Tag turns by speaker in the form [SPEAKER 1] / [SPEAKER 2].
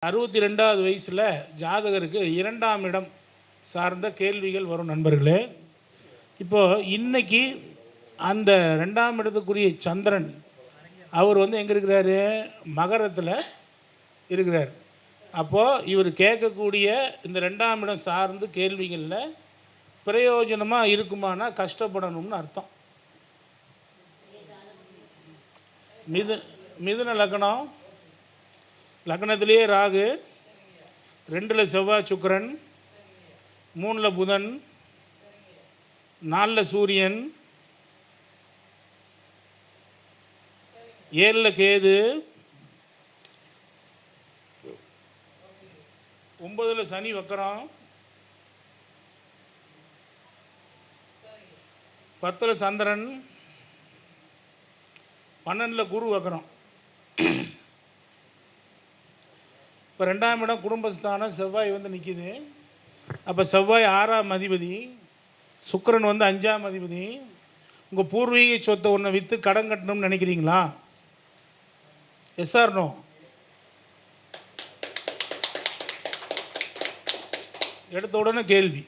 [SPEAKER 1] 62வது வயசில் ஜாதகருக்கு 2ஆம் இடம் சார்ந்த கேள்விகள் வரும் நண்பர்களே. இப்போது இன்னைக்கு அந்த 2ஆம் இடத்துக்குரிய சந்திரன் அவர் எங்கே இருக்கிறாரு? மகரத்தில் இருக்கிறார். அப்போது இவர் கேட்கக்கூடிய இந்த 2ஆம் இடம் சார்ந்து கேள்விகளில் பிரயோஜனமாக இருக்குமானா கஷ்டப்படணும்னு அர்த்தம். மிதுன லக்னம், லக்னத்திலேயே ராகு, 2ல் செவ்வாய் சுக்கிரன், 3ல் புதன், 4ல் சூரியன், 7ல் கேது, 9ல் சனி வக்கரம், 10ல் சந்திரன், 12ல் குரு வக்கரம். இப்போ 2ஆம் இடம் குடும்பஸ்தானம் செவ்வாய் நிற்கிது. அப்போ செவ்வாய் 6ஆம் அதிபதி, சுக்கிரன் 5ஆம் அதிபதி. உங்கள் பூர்வீக சொத்தை ஒன்று விற்று கடன் கட்டணும்னு நினைக்கிறீங்களா? Yes or no? எடுத்த உடனே கேள்வி.